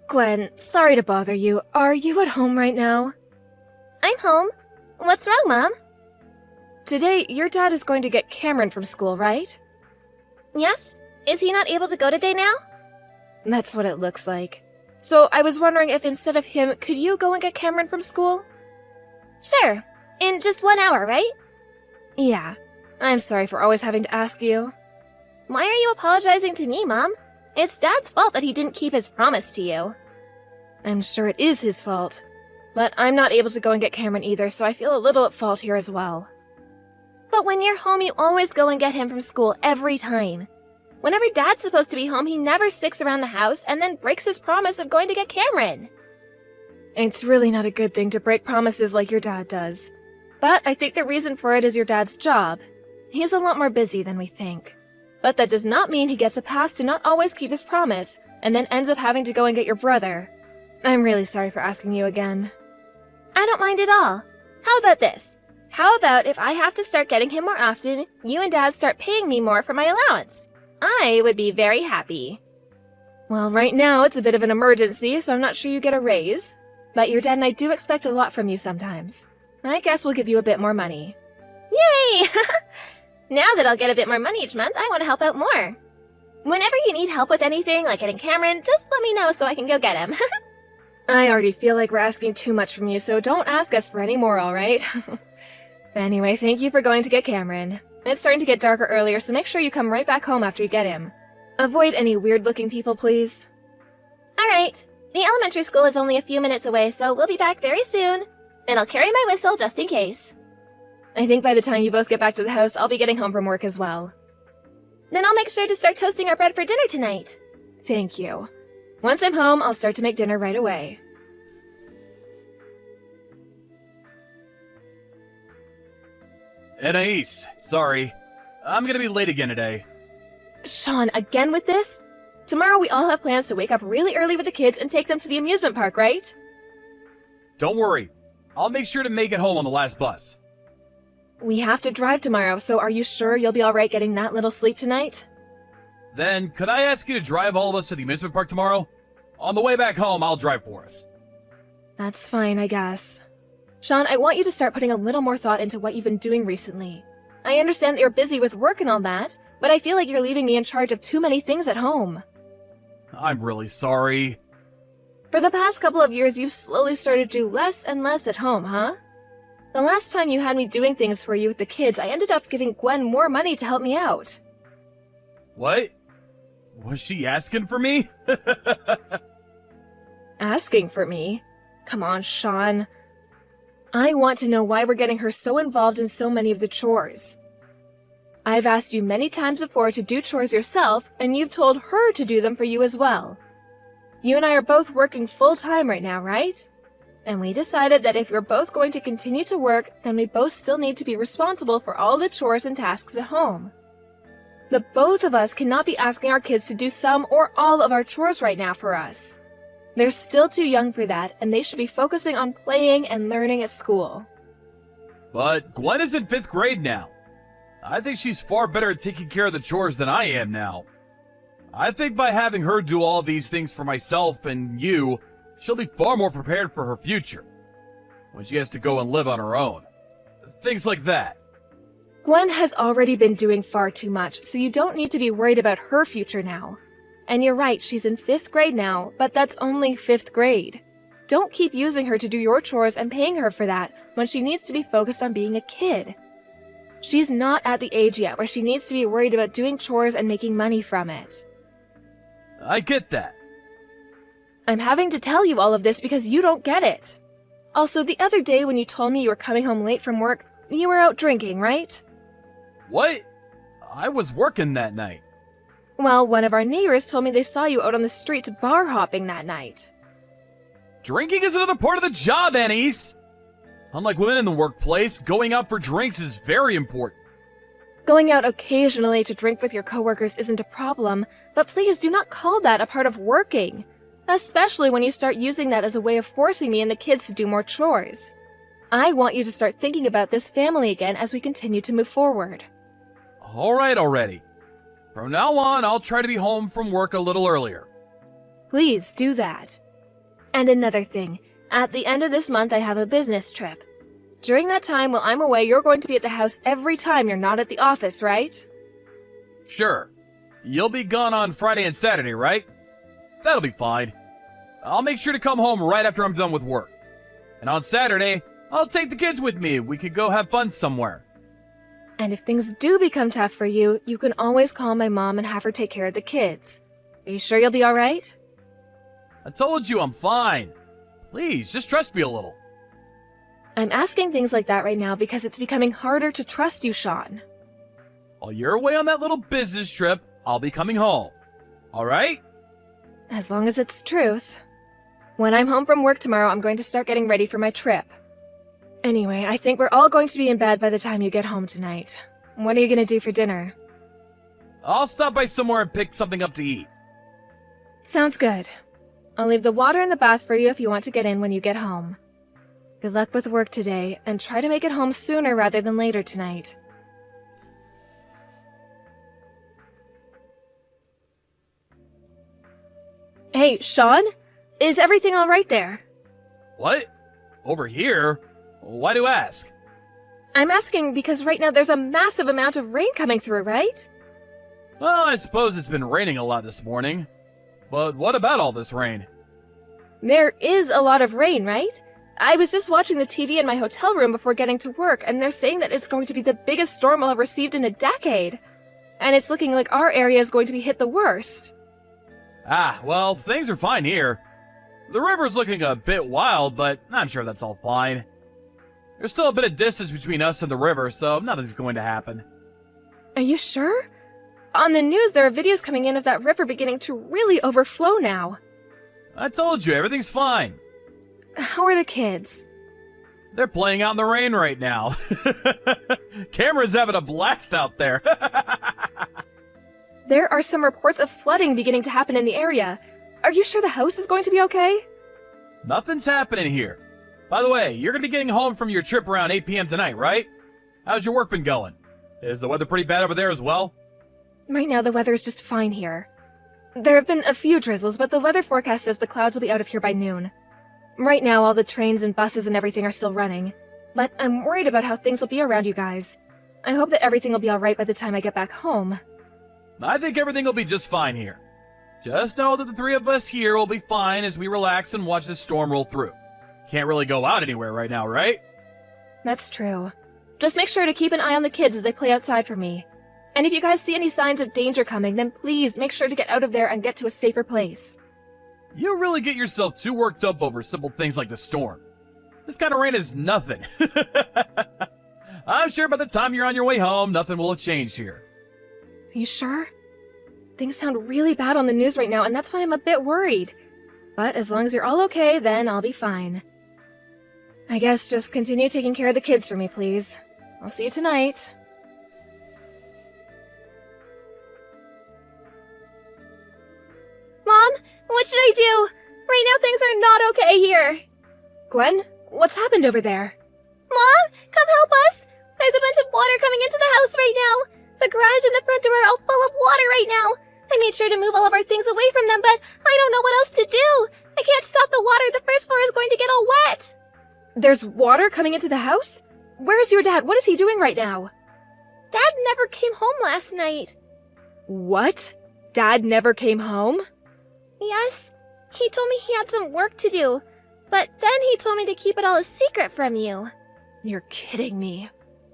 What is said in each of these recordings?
Gwen, sorry to bother you. Are you at home right now? I'm home. What's wrong, Mom? Today, your dad is going to get Cameron from school, right? Yes? Is he not able to go today now? That's what it looks like. So I was wondering if instead of him, could you go and get Cameron from school? Sure. In just 1 hour, right? Yeah. I'm sorry for always having to ask you. Why are you apologizing to me, Mom? It's Dad's fault that he didn't keep his promise to you. I'm sure it is his fault. But I'm not able to go and get Cameron either, so I feel a little at fault here as well. But when you're home, you always go and get him from school every time. Whenever Dad's supposed to be home, he never sticks around the house and then breaks his promise of going to get Cameron. It's really not a good thing to break promises like your dad does. But I think the reason for it is your dad's job. He's a lot more busy than we think. But that does not mean he gets a pass to not always keep his promise, and then ends up having to go and get your brother. I'm really sorry for asking you again. I don't mind at all. How about this? How about if I have to start getting him more often, you and Dad start paying me more for my allowance? I would be very happy. Well, right now it's a bit of an emergency, so I'm not sure you get a raise. But your dad and I do expect a lot from you sometimes. I guess we'll give you a bit more money. Yay! Now that I'll get a bit more money each month, I want to help out more. Whenever you need help with anything, like getting Cameron, just let me know so I can go get him. I already feel like we're asking too much from you, so don't ask us for any more, alright? Anyway, thank you for going to get Cameron. It's starting to get darker earlier, so make sure you come right back home after you get him. Avoid any weird-looking people, please. Alright. The elementary school is only a few minutes away, so we'll be back very soon. And I'll carry my whistle just in case. I think by the time you both get back to the house, I'll be getting home from work as well. Then I'll make sure to start toasting our bread for dinner tonight. Thank you. Once I'm home, I'll start to make dinner right away. Anais, sorry. I'm gonna be late again today. Sean, again with this? Tomorrow we all have plans to wake up really early with the kids and take them to the amusement park, right? Don't worry. I'll make sure to make it home on the last bus. We have to drive tomorrow, so are you sure you'll be alright getting that little sleep tonight? Then, could I ask you to drive all of us to the amusement park tomorrow? On the way back home, I'll drive for us. That's fine, I guess. Sean, I want you to start putting a little more thought into what you've been doing recently. I understand that you're busy with work and all that, but I feel like you're leaving me in charge of too many things at home. I'm really sorry. For the past couple of years, you've slowly started to do less and less at home, huh? The last time you had me doing things for you with the kids, I ended up giving Gwen more money to help me out. What? Was she asking for me? Asking for me? Come on, Sean. I want to know why we're getting her so involved in so many of the chores. I've asked you many times before to do chores yourself, and you've told her to do them for you as well. You and I are both working full-time right now, right? And we decided that if we're both going to continue to work, then we both still need to be responsible for all the chores and tasks at home. The both of us cannot be asking our kids to do some or all of our chores right now for us. They're still too young for that, and they should be focusing on playing and learning at school. But Gwen is in 5th grade now. I think she's far better at taking care of the chores than I am now. I think by having her do all these things for myself and you, she'll be far more prepared for her future. When she has to go and live on her own. Things like that. Gwen has already been doing far too much, so you don't need to be worried about her future now. And you're right, she's in 5th grade now, but that's only 5th grade. Don't keep using her to do your chores and paying her for that when she needs to be focused on being a kid. She's not at the age yet where she needs to be worried about doing chores and making money from it. I get that. I'm having to tell you all of this because you don't get it. Also, the other day when you told me you were coming home late from work, you were out drinking, right? What? I was working that night. Well, one of our neighbors told me they saw you out on the streets bar hopping that night. Drinking is another part of the job, Anais. Unlike women in the workplace, going out for drinks is very important. Going out occasionally to drink with your coworkers isn't a problem, but please do not call that a part of working. Especially when you start using that as a way of forcing me and the kids to do more chores. I want you to start thinking about this family again as we continue to move forward. Alright already. From now on, I'll try to be home from work a little earlier. Please do that. And another thing, at the end of this month I have a business trip. During that time while I'm away, you're going to be at the house every time you're not at the office, right? Sure. You'll be gone on Friday and Saturday, right? That'll be fine. I'll make sure to come home right after I'm done with work. And on Saturday, I'll take the kids with me. We could go have fun somewhere. And if things do become tough for you, you can always call my mom and have her take care of the kids. Are you sure you'll be alright? I told you I'm fine. Please, just trust me a little. I'm asking things like that right now because it's becoming harder to trust you, Sean. While you're away on that little business trip, I'll be coming home. Alright? As long as it's the truth. When I'm home from work tomorrow, I'm going to start getting ready for my trip. Anyway, I think we're all going to be in bed by the time you get home tonight. What are you going to do for dinner? I'll stop by somewhere and pick something up to eat. Sounds good. I'll leave the water in the bath for you if you want to get in when you get home. Good luck with work today, and try to make it home sooner rather than later tonight. Hey, Sean? Is everything all right there? What? Over here? Why do you ask? I'm asking because right now there's a massive amount of rain coming through, right? Well, I suppose it's been raining a lot this morning. But what about all this rain? There is a lot of rain, right? I was just watching the TV in my hotel room before getting to work, and they're saying that it's going to be the biggest storm we'll have received in a decade. And it's looking like our area is going to be hit the worst. Ah, well, things are fine here. The river's looking a bit wild, but I'm sure that's all fine. There's still a bit of distance between us and the river, so nothing's going to happen. Are you sure? On the news, there are videos coming in of that river beginning to really overflow now. I told you, everything's fine. How are the kids? They're playing out in the rain right now. Cameron's having a blast out there. There are some reports of flooding beginning to happen in the area. Are you sure the house is going to be okay? Nothing's happening here. By the way, you're going to be getting home from your trip around 8 p.m. tonight, right? How's your work been going? Is the weather pretty bad over there as well? Right now, the weather is just fine here. There have been a few drizzles, but the weather forecast says the clouds will be out of here by noon. Right now, all the trains and buses and everything are still running. But I'm worried about how things will be around you guys. I hope that everything will be alright by the time I get back home. I think everything will be just fine here. Just know that the three of us here will be fine as we relax and watch this storm roll through. Can't really go out anywhere right now, right? That's true. Just make sure to keep an eye on the kids as they play outside for me. And if you guys see any signs of danger coming, then please make sure to get out of there and get to a safer place. You really get yourself too worked up over simple things like the storm. This kind of rain is nothing. I'm sure by the time you're on your way home, nothing will have changed here. Are you sure? Things sound really bad on the news right now, and that's why I'm a bit worried. But as long as you're all okay, then I'll be fine. I guess just continue taking care of the kids for me, please. I'll see you tonight. Mom, what should I do? Right now things are not okay here. Gwen, what's happened over there? Mom, come help us. There's a bunch of water coming into the house right now. The garage and the front door are all full of water right now. I made sure to move all of our things away from them, but I don't know what else to do. I can't stop the water. The first floor is going to get all wet. There's water coming into the house? Where's your dad? What is he doing right now? Dad never came home last night. What? Dad never came home? Yes, he told me he had some work to do, but then he told me to keep it all a secret from you. You're kidding me.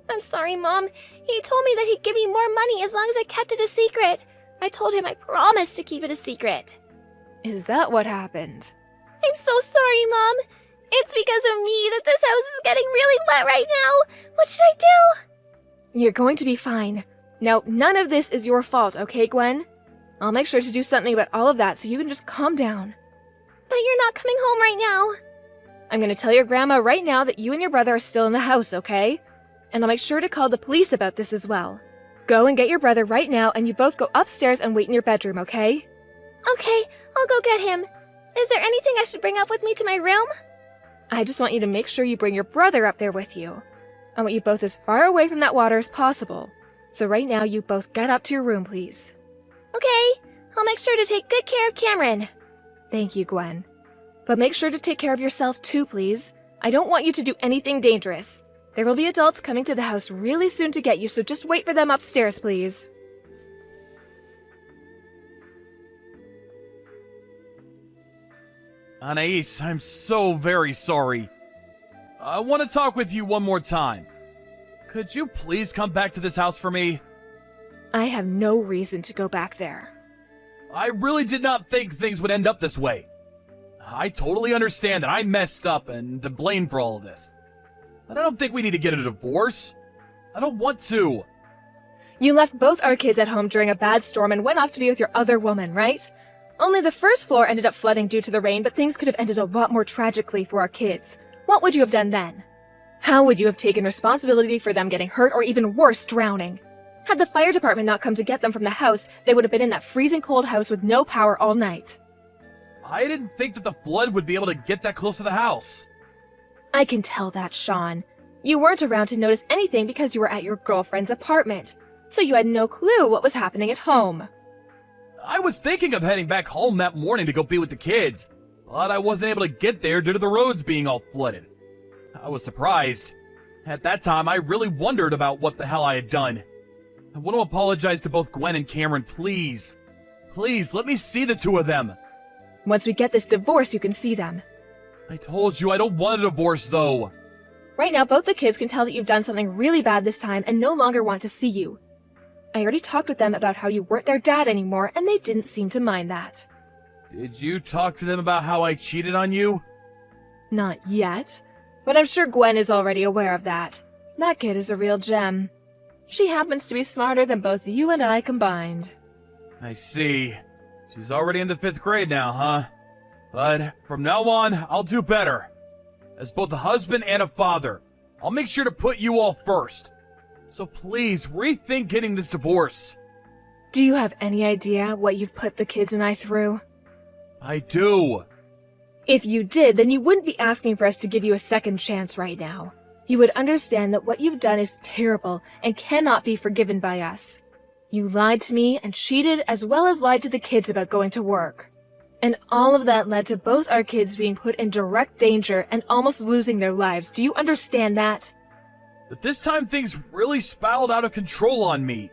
I'm sorry, Mom. He told me that he'd give me more money as long as I kept it a secret. I told him I promised to keep it a secret. Is that what happened? I'm so sorry, Mom. It's because of me that this house is getting really wet right now. What should I do? You're going to be fine. Now, none of this is your fault, okay, Gwen? I'll make sure to do something about all of that so you can just calm down. But you're not coming home right now. I'm going to tell your grandma right now that you and your brother are still in the house, okay? And I'll make sure to call the police about this as well. Go and get your brother right now, and you both go upstairs and wait in your bedroom, okay? Okay, I'll go get him. Is there anything I should bring up with me to my room? I just want you to make sure you bring your brother up there with you. I want you both as far away from that water as possible. So right now, you both get up to your room, please. Okay, I'll make sure to take good care of Cameron. Thank you, Gwen. But make sure to take care of yourself too, please. I don't want you to do anything dangerous. There will be adults coming to the house really soon to get you, so just wait for them upstairs, please. Anais, I'm so very sorry. I want to talk with you one more time. Could you please come back to this house for me? I have no reason to go back there. I really did not think things would end up this way. I totally understand that I messed up and to blame for all of this. But I don't think we need to get a divorce. I don't want to. You left both our kids at home during a bad storm and went off to be with your other woman, right? Only the first floor ended up flooding due to the rain, but things could have ended a lot more tragically for our kids. What would you have done then? How would you have taken responsibility for them getting hurt or even worse, drowning? Had the fire department not come to get them from the house, they would have been in that freezing cold house with no power all night. I didn't think that the flood would be able to get that close to the house. I can tell that, Sean. You weren't around to notice anything because you were at your girlfriend's apartment, so you had no clue what was happening at home. I was thinking of heading back home that morning to go be with the kids, but I wasn't able to get there due to the roads being all flooded. I was surprised. At that time, I really wondered about what the hell I had done. I want to apologize to both Gwen and Cameron, please. Please, let me see the two of them. Once we get this divorce, you can see them. I told you I don't want a divorce, though. Right now, both the kids can tell that you've done something really bad this time and no longer want to see you. I already talked with them about how you weren't their dad anymore, and they didn't seem to mind that. Did you talk to them about how I cheated on you? Not yet, but I'm sure Gwen is already aware of that. That kid is a real gem. She happens to be smarter than both you and I combined. I see. She's already in the 5th grade now, huh? But from now on, I'll do better. As both a husband and a father, I'll make sure to put you all first. So please, rethink getting this divorce. Do you have any idea what you've put the kids and I through? I do. If you did, then you wouldn't be asking for us to give you a second chance right now. You would understand that what you've done is terrible and cannot be forgiven by us. You lied to me and cheated as well as lied to the kids about going to work. And all of that led to both our kids being put in direct danger and almost losing their lives. Do you understand that? But this time things really spiraled out of control on me.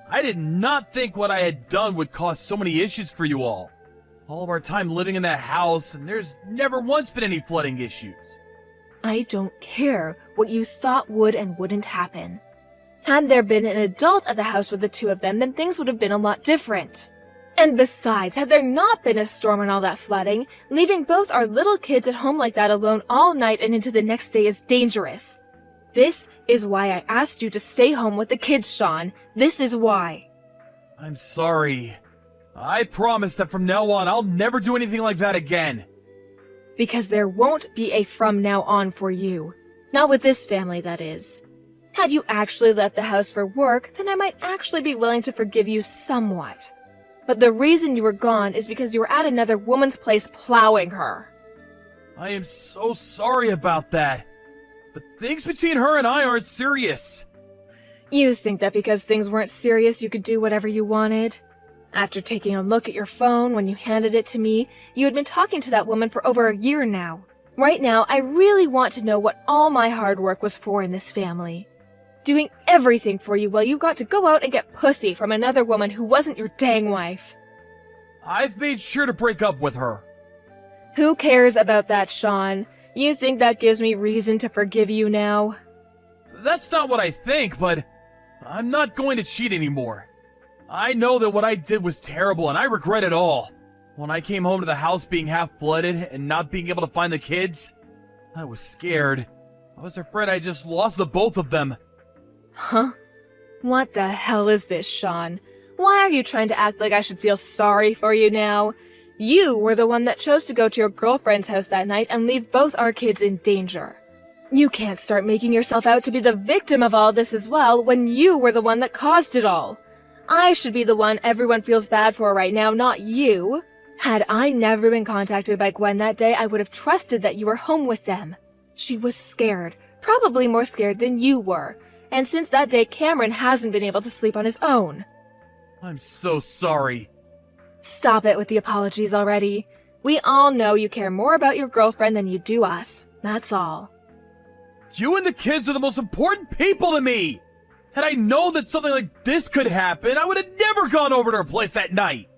I did not think what I had done would cause so many issues for you all. All of our time living in that house, and there's never once been any flooding issues. I don't care what you thought would and wouldn't happen. Had there been an adult at the house with the two of them, then things would have been a lot different. And besides, had there not been a storm and all that flooding, leaving both our little kids at home like that alone all night and into the next day is dangerous. This is why I asked you to stay home with the kids, Sean. This is why. I'm sorry. I promise that from now on, I'll never do anything like that again. Because there won't be a from now on for you. Not with this family, that is. Had you actually left the house for work, then I might actually be willing to forgive you somewhat. But the reason you were gone is because you were at another woman's place plowing her. I am so sorry about that. But things between her and I aren't serious. You think that because things weren't serious, you could do whatever you wanted? After taking a look at your phone when you handed it to me, you had been talking to that woman for over a year now. Right now, I really want to know what all my hard work was for in this family. Doing everything for you while you got to go out and get pussy from another woman who wasn't your dang wife. I've made sure to break up with her. Who cares about that, Sean? You think that gives me reason to forgive you now? That's not what I think, but I'm not going to cheat anymore. I know that what I did was terrible and I regret it all. When I came home to the house being half flooded and not being able to find the kids, I was scared. I was afraid I just lost the both of them. Huh? What the hell is this, Sean? Why are you trying to act like I should feel sorry for you now? You were the one that chose to go to your girlfriend's house that night and leave both our kids in danger. You can't start making yourself out to be the victim of all this as well when you were the one that caused it all. I should be the one everyone feels bad for right now, not you. Had I never been contacted by Gwen that day, I would have trusted that you were home with them. She was scared, probably more scared than you were. And since that day, Cameron hasn't been able to sleep on his own. I'm so sorry. Stop it with the apologies already. We all know you care more about your girlfriend than you do us. That's all. You and the kids are the most important people to me! Had I known that something like this could happen, I would have never gone over to her place that night!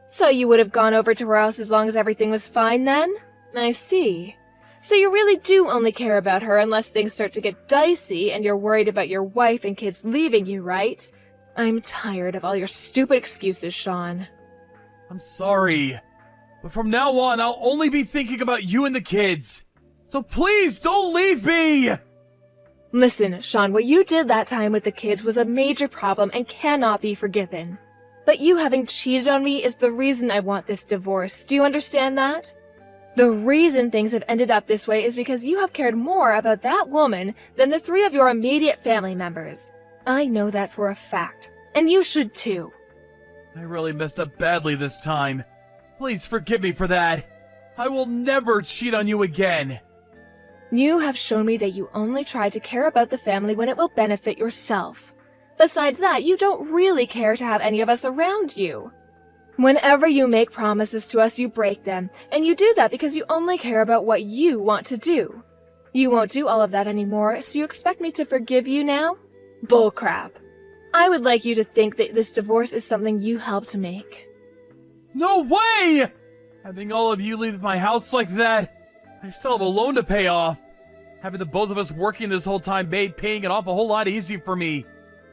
So you would have gone over to her house as long as everything was fine then? I see. So you really do only care about her unless things start to get dicey and you're worried about your wife and kids leaving you, right? I'm tired of all your stupid excuses, Sean. I'm sorry, but from now on, I'll only be thinking about you and the kids. So please, don't leave me! Listen, Sean, what you did that time with the kids was a major problem and cannot be forgiven. But you having cheated on me is the reason I want this divorce. Do you understand that? The reason things have ended up this way is because you have cared more about that woman than the 3 of your immediate family members. I know that for a fact, and you should too. I really messed up badly this time. Please forgive me for that. I will never cheat on you again. You have shown me that you only try to care about the family when it will benefit yourself. Besides that, you don't really care to have any of us around you. Whenever you make promises to us, you break them, and you do that because you only care about what you want to do. You won't do all of that anymore, so you expect me to forgive you now? Bullcrap. I would like you to think that this divorce is something you helped make. No way! Having all of you leave my house like that, I still have a loan to pay off. Having the both of us working this whole time made paying it off a whole lot easier for me.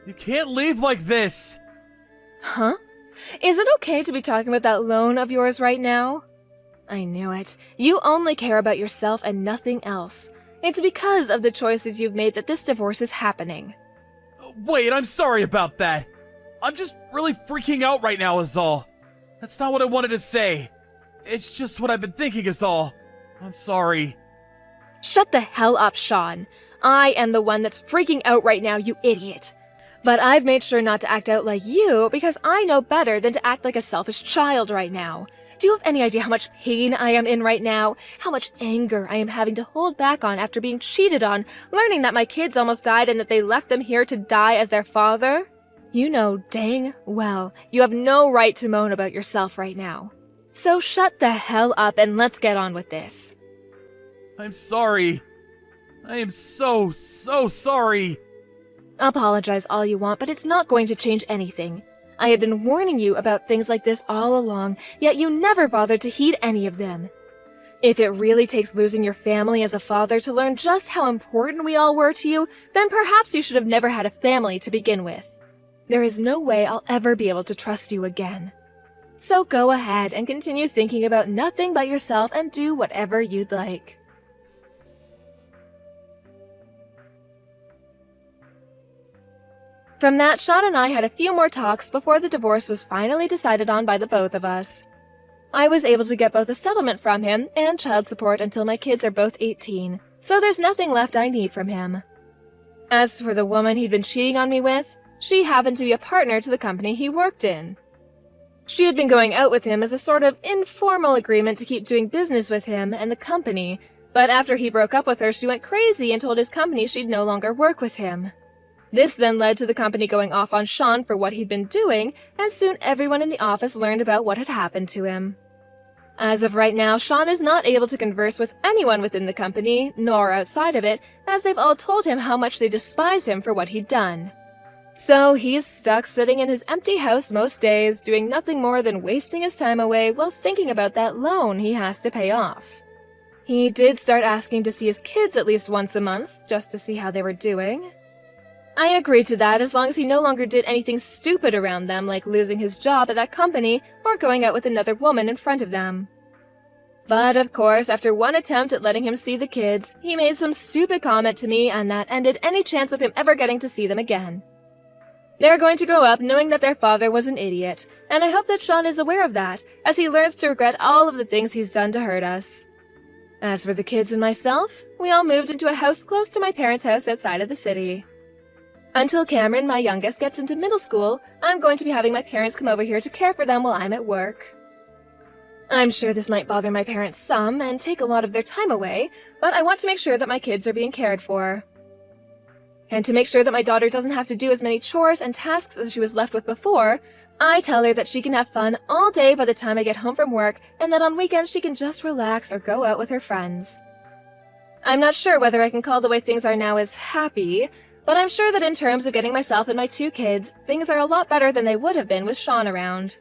You can't leave like this. Huh? Is it okay to be talking about that loan of yours right now? I knew it. You only care about yourself and nothing else. It's because of the choices you've made that this divorce is happening. Wait, I'm sorry about that. I'm just really freaking out right now is all. That's not what I wanted to say. It's just what I've been thinking is all. I'm sorry. Shut the hell up, Sean. I am the one that's freaking out right now, you idiot. But I've made sure not to act out like you because I know better than to act like a selfish child right now. Do you have any idea how much pain I am in right now? How much anger I am having to hold back on after being cheated on, learning that my kids almost died and that they left them here to die as their father? You know dang well you have no right to moan about yourself right now. So shut the hell up and let's get on with this. I'm sorry. I am so sorry. Apologize all you want, but it's not going to change anything. I had been warning you about things like this all along, yet you never bothered to heed any of them. If it really takes losing your family as a father to learn just how important we all were to you, then perhaps you should have never had a family to begin with. There is no way I'll ever be able to trust you again. So go ahead and continue thinking about nothing but yourself and do whatever you'd like. From that, Sean and I had a few more talks before the divorce was finally decided on by the both of us. I was able to get both a settlement from him and child support until my kids are both 18, so there's nothing left I need from him. As for the woman he'd been cheating on me with, she happened to be a partner to the company he worked in. She had been going out with him as a sort of informal agreement to keep doing business with him and the company, but after he broke up with her, she went crazy and told his company she'd no longer work with him. This then led to the company going off on Sean for what he'd been doing, and soon everyone in the office learned about what had happened to him. As of right now, Sean is not able to converse with anyone within the company, nor outside of it, as they've all told him how much they despise him for what he'd done. So he's stuck sitting in his empty house most days, doing nothing more than wasting his time away while thinking about that loan he has to pay off. He did start asking to see his kids at least once a month, just to see how they were doing. I agreed to that as long as he no longer did anything stupid around them, like losing his job at that company or going out with another woman in front of them. But of course, after one attempt at letting him see the kids, he made some stupid comment to me, and that ended any chance of him ever getting to see them again. They're going to grow up knowing that their father was an idiot, and I hope that Sean is aware of that, as he learns to regret all of the things he's done to hurt us. As for the kids and myself, we all moved into a house close to my parents' house outside of the city. Until Cameron, my youngest, gets into middle school, I'm going to be having my parents come over here to care for them while I'm at work. I'm sure this might bother my parents some and take a lot of their time away, but I want to make sure that my kids are being cared for. And to make sure that my daughter doesn't have to do as many chores and tasks as she was left with before, I tell her that she can have fun all day by the time I get home from work, and that on weekends she can just relax or go out with her friends. I'm not sure whether I can call the way things are now as happy, but I'm sure that in terms of getting myself and my 2 kids, things are a lot better than they would have been with Sean around.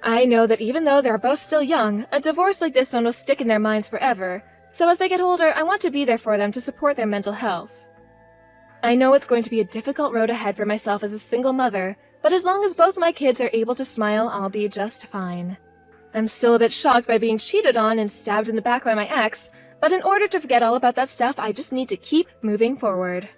I know that even though they're both still young, a divorce like this one will stick in their minds forever, so as they get older, I want to be there for them to support their mental health. I know it's going to be a difficult road ahead for myself as a single mother, but as long as both my kids are able to smile, I'll be just fine. I'm still a bit shocked by being cheated on and stabbed in the back by my ex, but in order to forget all about that stuff, I just need to keep moving forward.